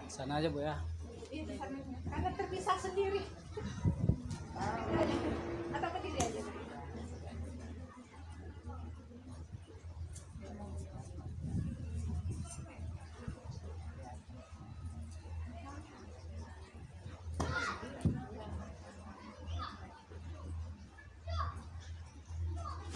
Sana aja Bu ya. Karena terpisah sendiri. Atau berdiri aja.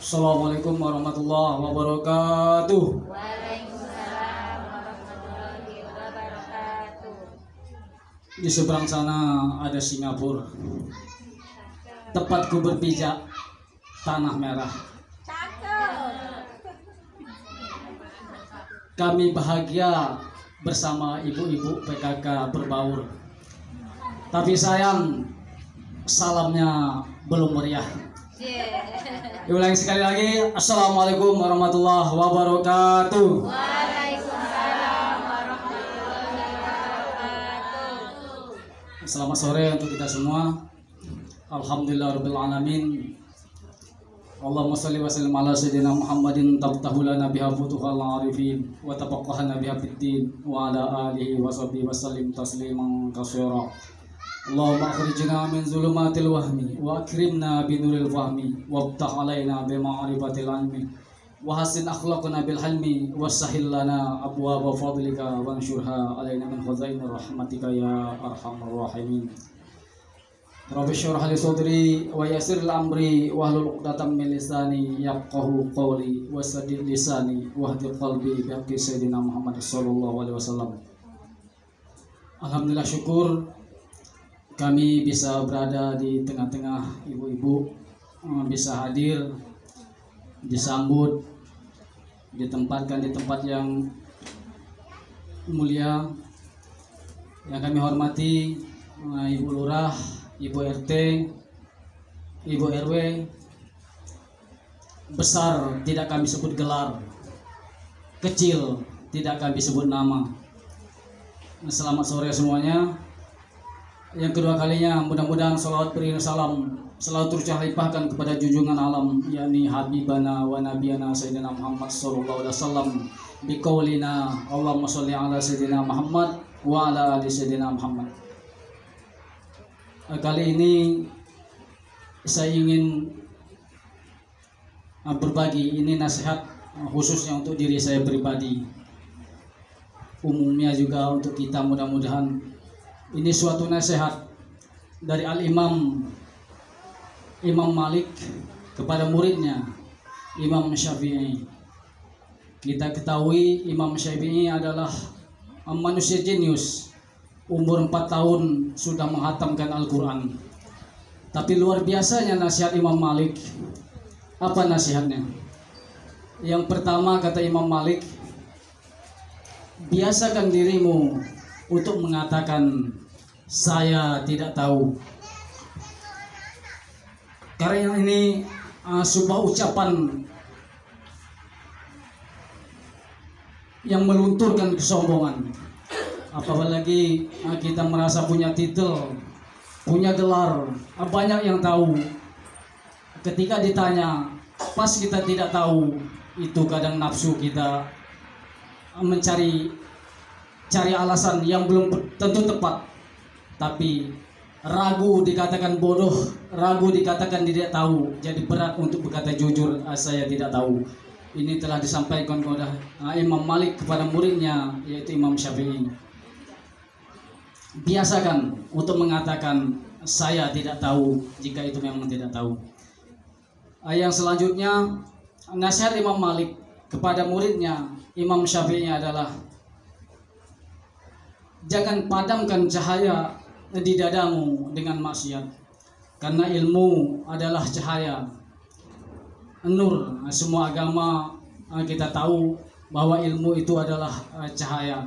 Assalamualaikum warahmatullahi wabarakatuh. Waalaikumsalam warahmatullahi wabarakatuh. Di seberang sana ada Singapura. Tepatku berpijak tanah merah. Cakep. Kami bahagia bersama ibu-ibu PKK berbaur. Tapi sayang salamnya belum meriah. Diulangi sekali lagi. Assalamualaikum warahmatullahi wabarakatuh. Waalaikumsalam warahmatullahi wabarakatuh. Selamat sore untuk kita semua. Alhamdulillahirabbil alamin. Allahumma shalli wa sallim ala sayyidina Muhammadin tabtahu lana biha futuhal arifin wa tafaqqahana biha fid-din wa ala alihi wa sahbihi wa sallim tasliman katsira. Allahumma akhrijna min zulumatil wahmi wa akrimna binuril fahmi waftah alaina bima'rifatil ilmi wa hasin akhlaqna bil halmi wasahhil lana abwaaba fadlika wanshurha alaina min khazainir rahmatika ya arhamar rahimin. Rabbi shrah li sadri wa yassir li amri wahlul 'uqdatam min lisani yafqahu qawli wasaddid lisani wahdi qalbi bi haqqi sayyidina Muhammad sallallahu alaihi wasallam. Alhamdulillah, syukur kami bisa berada di tengah-tengah ibu-ibu, bisa hadir, disambut, ditempatkan di tempat yang mulia. Yang kami hormati Ibu Lurah, Ibu RT, Ibu RW. Besar tidak kami sebut gelar, kecil tidak kami sebut nama. Selamat sore semuanya. Yang kedua kalinya, mudah-mudahan salawat beriring salam selalu tercurahkan kepada junjungan alam, yakni Habibana wa Nabiyana Sayyidina Muhammad sallallahu alaihi wasallam biqaulina Allahumma sholli ala Sayyidina Muhammad wa ala ali Sayyidina Muhammad. Kali ini saya ingin berbagi, ini nasihat khususnya untuk diri saya pribadi, umumnya juga untuk kita. Mudah-mudahan ini suatu nasihat dari Imam Malik kepada muridnya Imam Syafi'i. Kita ketahui Imam Syafi'i adalah manusia jenius. Umur 4 tahun sudah menghatamkan Al-Quran. Tapi luar biasanya nasihat Imam Malik. Apa nasihatnya? Yang pertama, kata Imam Malik, biasakan dirimu untuk mengatakan saya tidak tahu. Karena ini sebuah ucapan yang melunturkan kesombongan. Apalagi kita merasa punya titel, punya gelar, banyak yang tahu. Ketika ditanya, pas kita tidak tahu, itu kadang nafsu kita mencari alasan yang belum tentu tepat. Tapi ragu dikatakan bodoh, ragu dikatakan tidak tahu, jadi berat untuk berkata jujur, saya tidak tahu. Ini telah disampaikan kepada Imam Malik kepada muridnya, yaitu Imam Syafi'i. Biasakan untuk mengatakan saya tidak tahu jika itu memang tidak tahu. Yang selanjutnya, nasihat Imam Malik kepada muridnya Imam Syafi'i adalah jangan padamkan cahaya di dadamu dengan maksiat, karena ilmu adalah cahaya, nur. Semua agama kita tahu bahwa ilmu itu adalah cahaya.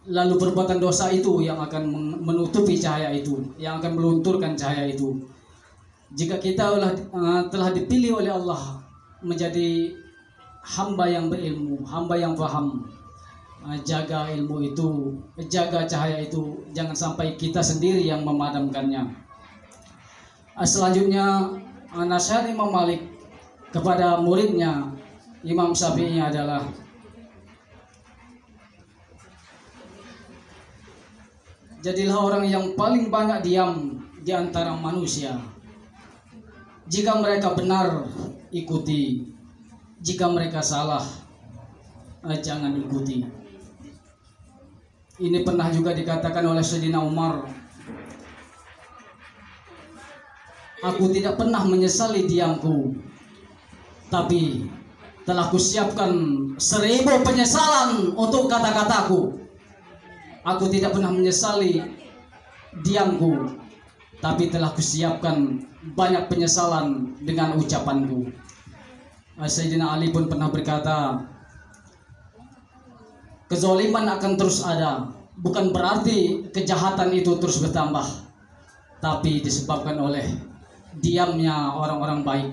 Lalu perbuatan dosa itu yang akan menutupi cahaya itu, yang akan melunturkan cahaya itu. Jika kita telah dipilih oleh Allah menjadi hamba yang berilmu, hamba yang paham, jaga ilmu itu, jaga cahaya itu, jangan sampai kita sendiri yang memadamkannya. Selanjutnya, nasihat Imam Malik kepada muridnya Imam Syafi'i adalah jadilah orang yang paling banyak diam di antara manusia. Jika mereka benar, ikuti. Jika mereka salah, jangan ikuti. Ini pernah juga dikatakan oleh Sayyidina Umar, aku tidak pernah menyesali diamku, tapi telah kusiapkan 1000 penyesalan untuk kata-kataku. Aku tidak pernah menyesali diamku, tapi telah kusiapkan banyak penyesalan dengan ucapanku. Sayyidina Ali pun pernah berkata, kezaliman akan terus ada, bukan berarti kejahatan itu terus bertambah, tapi disebabkan oleh diamnya orang-orang baik.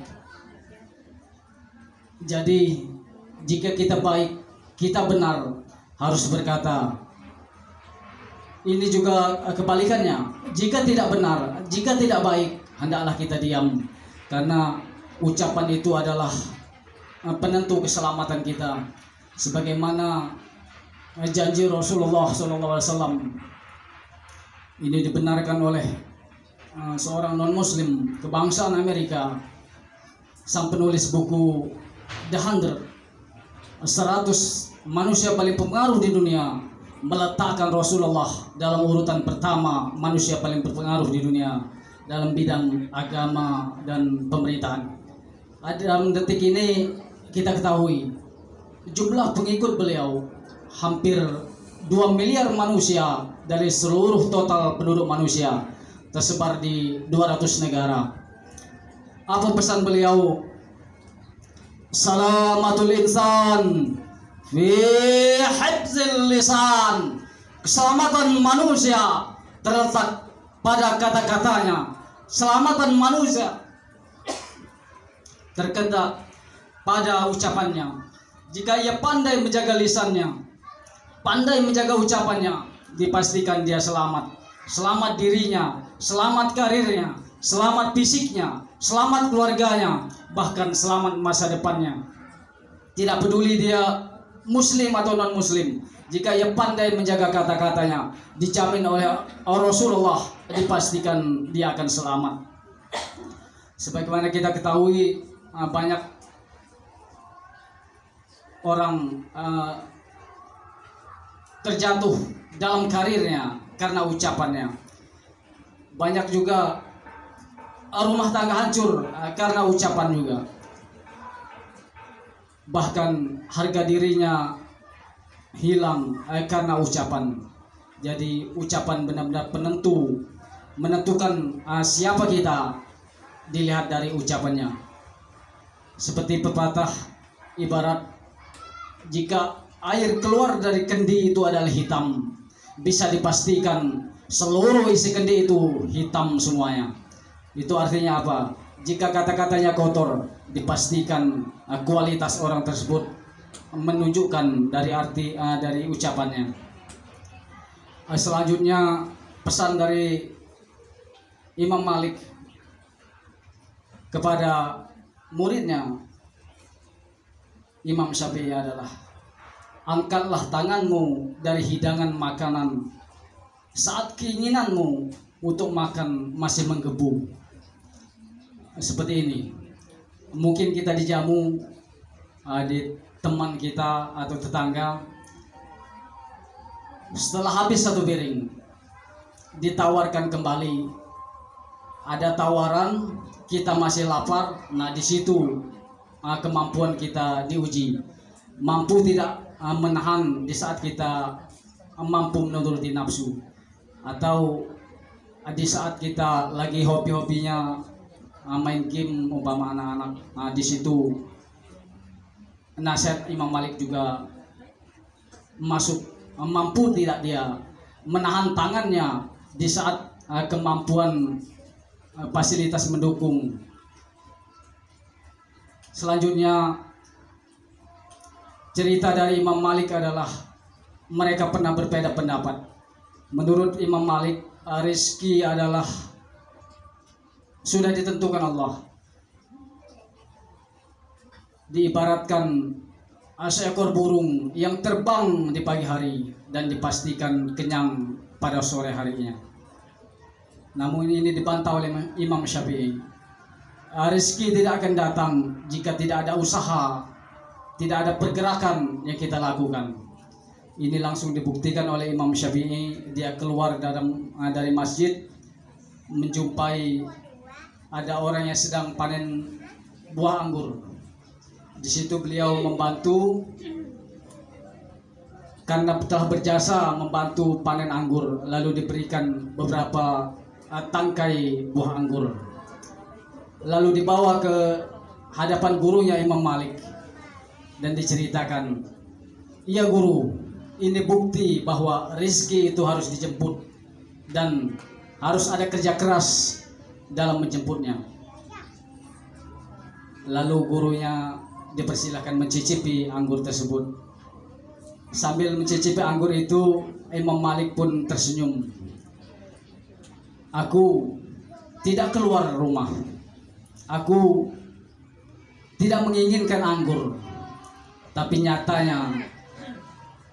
Jadi jika kita baik, kita benar, harus berkata. Ini juga kebalikannya. Jika tidak benar, jika tidak baik, hendaklah kita diam. Karena ucapan itu adalah penentu keselamatan kita. Sebagaimana janji Rasulullah SAW. Ini dibenarkan oleh seorang non-muslim kebangsaan Amerika. Sang penulis buku The 100, 100 manusia paling berpengaruh di dunia, meletakkan Rasulullah dalam urutan pertama manusia paling berpengaruh di dunia dalam bidang agama dan pemerintahan. Dalam detik ini kita ketahui jumlah pengikut beliau hampir 2 miliar manusia dari seluruh total penduduk manusia, tersebar di 200 negara. Apa pesan beliau? Salamatul insan fi hifzil lisan. Keselamatan manusia terletak pada kata-katanya. Keselamatan manusia terletak pada ucapannya. Jika ia pandai menjaga lisannya, pandai menjaga ucapannya, dipastikan dia selamat. Selamat dirinya, selamat karirnya, selamat fisiknya, selamat keluarganya, bahkan selamat masa depannya. Tidak peduli dia muslim atau non muslim, jika ia pandai menjaga kata-katanya, dijamin oleh Rasulullah, dipastikan dia akan selamat. Sebagaimana kita ketahui, banyak orang terjatuh dalam karirnya karena ucapannya. Banyak juga rumah tangga hancur karena ucapan juga. Bahkan harga dirinya hilang karena ucapan. Jadi ucapan benar-benar menentukan siapa kita, dilihat dari ucapannya. Seperti pepatah, ibarat jika air keluar dari kendi itu adalah hitam, bisa dipastikan seluruh isi kendi itu hitam semuanya. Itu artinya apa? Jika kata-katanya kotor, dipastikan kualitas orang tersebut menunjukkan dari arti dari ucapannya. Selanjutnya pesan dari Imam Malik kepada muridnya Imam Syafi'i adalah, angkatlah tanganmu dari hidangan makanan saat keinginanmu untuk makan masih menggebu. Seperti ini, mungkin kita dijamu di teman kita atau tetangga, setelah habis satu piring ditawarkan kembali, ada tawaran, kita masih lapar. Nah, di situ kemampuan kita diuji, mampu tidak menahan di saat kita mampu menuruti nafsu, atau di saat kita lagi hobi-hobinya main game umpama anak-anak. Nah, di situ nasihat Imam Malik juga masuk. Mampu tidak dia menahan tangannya di saat kemampuan fasilitas mendukung. Selanjutnya cerita dari Imam Malik adalah mereka pernah berbeda pendapat. Menurut Imam Malik, rezeki adalah sudah ditentukan Allah. Diibaratkan seekor burung yang terbang di pagi hari. dan dipastikan kenyang pada sore harinya. Namun ini dibantah oleh Imam Syafi'i. Rezeki tidak akan datang jika tidak ada usaha, tidak ada pergerakan yang kita lakukan. Ini langsung dibuktikan oleh Imam Syafi'i. Dia keluar dari masjid, menjumpai ada orang yang sedang panen buah anggur. Di situ beliau membantu karena telah berjasa membantu panen anggur, lalu diberikan beberapa tangkai buah anggur. Lalu dibawa ke hadapan gurunya Imam Malik dan diceritakan, "Iya guru, ini bukti bahwa rezeki itu harus dijemput dan harus ada kerja keras dalam menjemputnya." Lalu gurunya dipersilahkan mencicipi anggur tersebut. Sambil mencicipi anggur itu, Imam Malik pun tersenyum. "Aku tidak keluar rumah. Aku tidak menginginkan anggur. Tapi nyatanya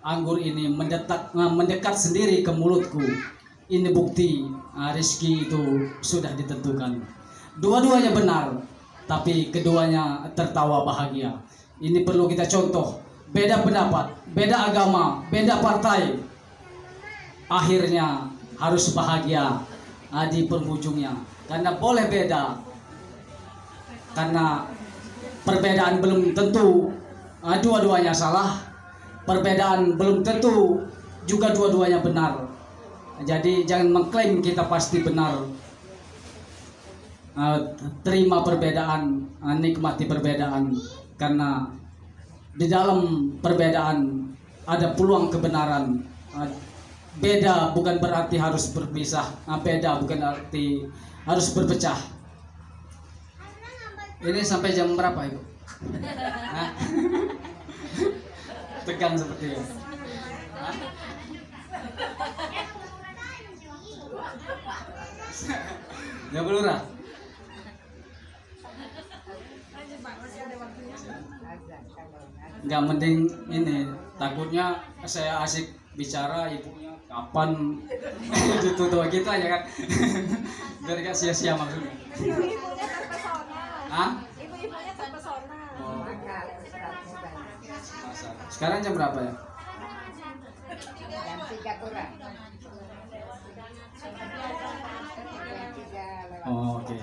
anggur ini mendekat sendiri ke mulutku. Ini bukti rezeki itu sudah ditentukan." Dua-duanya benar, tapi keduanya tertawa bahagia. Ini perlu kita contoh. Beda pendapat, beda agama, beda partai, akhirnya harus bahagia di penghujungnya. Karena boleh beda, karena perbedaan belum tentu dua-duanya salah. Perbedaan belum tentu juga dua-duanya benar. Jadi jangan mengklaim kita pasti benar. Terima perbedaan, nikmati perbedaan, karena di dalam perbedaan ada peluang kebenaran. Beda bukan berarti harus berpisah, beda bukan arti harus berpecah. Ini sampai jam berapa Ibu? Tegang seperti itu. Ya Lurah. Nggak, mending ini, takutnya saya asik bicara, ibunya kapan tuh gitu aja kan. Biar gak sia-sia maksudnya. Ibu-ibunya terpesona. Hah? Ibu-ibunya terpesona. Oh. Sekarang jam berapa ya? Jam 3 kurang. Oh, oke.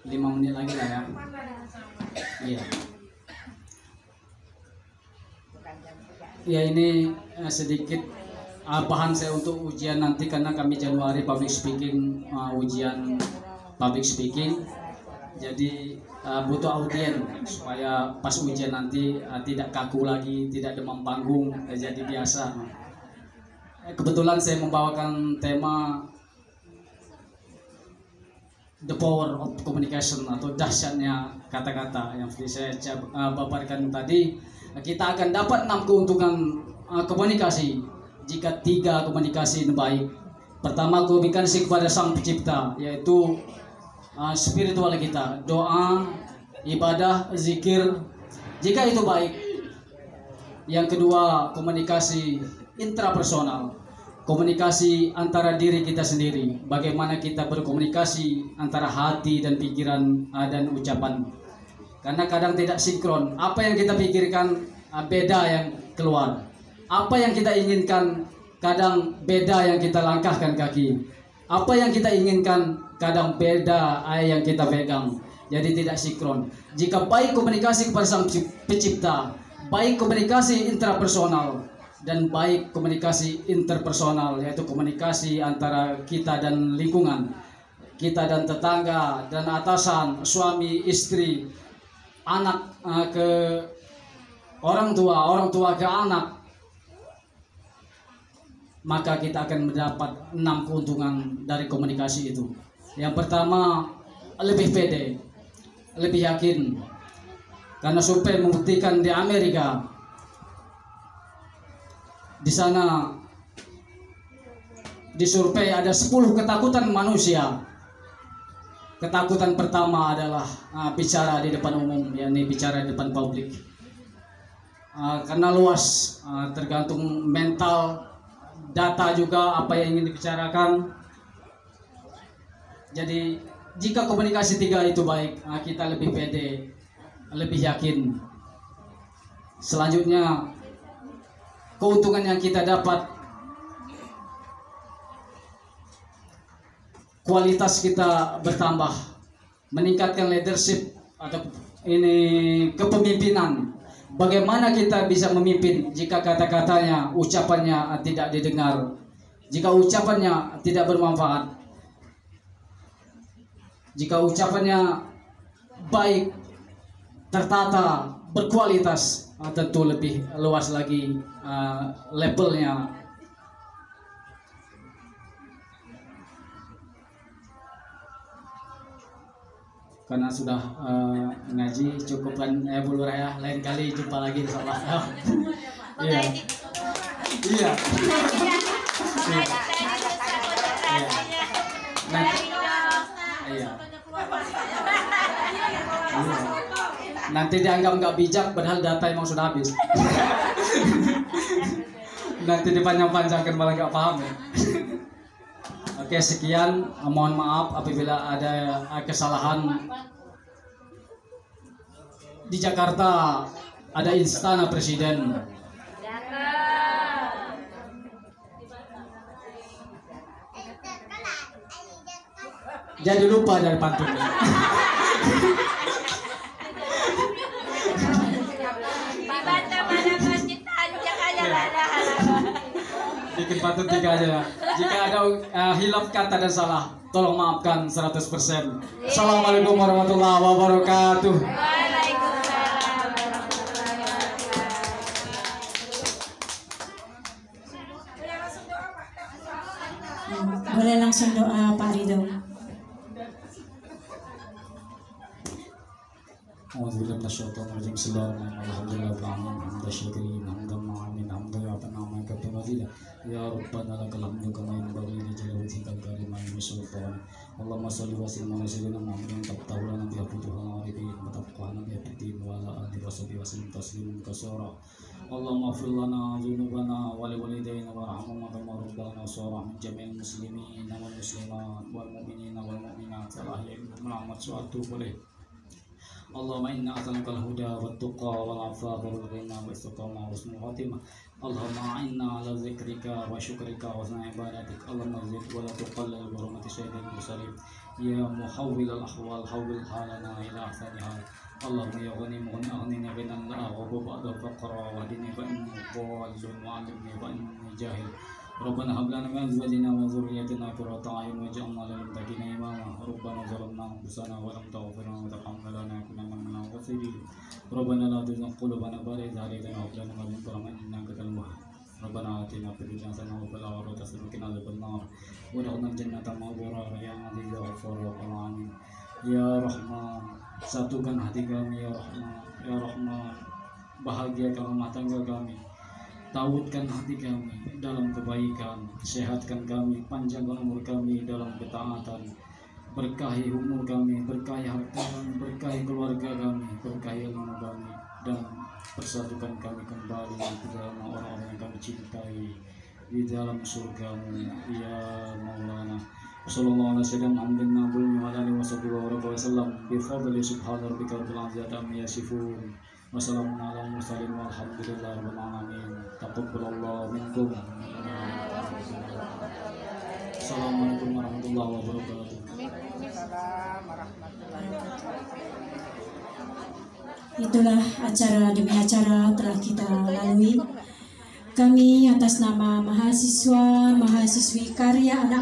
5 menit lagi lah ya. Iya. Ya, ini sedikit bahan saya untuk ujian nanti, karena kami Januari public speaking, ujian public speaking. Jadi butuh audien supaya pas ujian nanti tidak kaku lagi, tidak demam panggung, jadi biasa. Kebetulan saya membawakan tema The Power of Communication, atau dahsyatnya kata-kata, yang seperti saya paparkan tadi. Kita akan dapat 6 keuntungan komunikasi jika 3 komunikasi ini baik. Pertama, komunikasi kepada Sang Pencipta, yaitu spiritual kita, doa, ibadah, zikir, jika itu baik. Yang kedua, komunikasi intrapersonal, komunikasi antara diri kita sendiri, bagaimana kita berkomunikasi antara hati dan pikiran dan ucapan. Karena kadang tidak sinkron, apa yang kita pikirkan beda yang keluar, apa yang kita inginkan kadang beda yang kita langkahkan kaki, apa yang kita inginkan kadang beda yang kita pegang. Jadi tidak sinkron. Jika baik komunikasi kepada Sang Pencipta, baik komunikasi intrapersonal, dan baik komunikasi interpersonal, yaitu komunikasi antara kita dan lingkungan, kita dan tetangga dan atasan, suami istri, anak ke orang tua ke anak, maka kita akan mendapat 6 keuntungan dari komunikasi itu. Yang pertama, lebih pede, lebih yakin, karena survei membuktikan di Amerika, di sana disurvei ada 10 ketakutan manusia. Ketakutan pertama adalah bicara di depan umum, yakni bicara di depan publik. Karena luas, tergantung mental data juga apa yang ingin dibicarakan. Jadi jika komunikasi 3 itu baik, kita lebih pede, lebih yakin. Selanjutnya, keuntungan yang kita dapat, kualitas kita bertambah, meningkatkan leadership atau ini kepemimpinan. Bagaimana kita bisa memimpin jika kata-katanya, ucapannya tidak didengar, jika ucapannya tidak bermanfaat, jika ucapannya baik, tertata, berkualitas, tentu lebih luas lagi levelnya. Karena sudah ngaji cukupkan Bu Lurah ya, lain kali jumpa lagi insyaallah. Iya. Iya. Iya. Nanti dianggap nggak bijak padahal data emang sudah habis. Nanti dipanjang-panjangkan malah nggak paham ya. Oke, sekian, mohon maaf apabila ada kesalahan. Di Jakarta ada Istana Presiden. Jadi lupa dari pantunnya. Bikin pantun 3 aja ya. Jika ada hilaf kata dan salah, tolong maafkan 100%. Assalamualaikum warahmatullahi wabarakatuh. Boleh langsung doa Pak Ridho. Alhamdulillah minasyaitonirrajim. Bismillahirrahmanirrahim. Hamdan syakirin, hamdan ma'amin, hamdan ya'tana kata mazida. Ya Rabbana lakal hamdu kama yanbaghi li jalali wajhikal karim wa sultan. Allahumma shalli wa sallim ala sayyidina Muhammadin tabtawlana bi futuhil arifin wa tabqana bi fitin wa ala alihi wa sahbihi wa sallim tasliman katsira. Allahumma ighfir lana dzunubana wa li walidayna warhamhuma kama rabbana shaghira min jami'il muslimin wal muslimat wal mu'minina wal mu'minat wal ahya'i minhum suatu boleh. Allahumma inna as'aluka al-huda wat-tuqa wal-'afafa wal-ghina wal-istiqamah wa husnul khatimah. Allahumma a'inna 'ala dzikrika wa syukrika wa husni ibadatik. Allahumma zid wa la tuqallil bi hurmati sayyidil mursalin. Ya muhawwil al-ahwal hawwil halana ila ahsani hal. Allahumma ya ghani mughni aghnini ghinan la aghbu ba'da al-faqra wa hdini fa inni dhallun wa 'allimni fa inni jahil. Rabbana hab lana min azwajina wa dhurriyyatina qurrata a'yun waj'alna lil muttaqina imama. Rabbana zalamna anfusana wa lam taghfir lana wa tarhamna lanakunanna minal khasirin. Rabbana la tuzigh qulubana ba'da idh hadaytana wa hab lana min ladunka rahmatan innaka antal wahhab. Rabbana atina fid dunya hasanah wa fil akhirati hasanah wa qina adzabannar. Wa adkhilna jannata ma'murah ya aziz ya ghafur ya rahim. Ya Rahman, satukan hati kami ya Rahman. Ya Rahman, bahagiakan rumah tangga kami. Tauhidkan hati kami dalam kebaikan, sehatkan kami, panjangkan umur kami dalam ketaatan, berkahi umur kami, berkahi harta kami, berkahi keluarga kami, berkahi ilmu kami, dan persatukan kami kembali di dalam orang-orang yang kami cintai di dalam surga-Mu ya Maulana. Sallallahu alaihi wasallam bi fadli subhana rabbika rabbil izzati amma yasifun. Wassalamu ala mursalin walhamdulillahi rabbil alamin. Taqabbalallahu minkum. Assalamualaikum warahmatullahi wabarakatuh. Itulah acara demi acara telah kita lalui. Kami atas nama mahasiswa, mahasiswi karya anak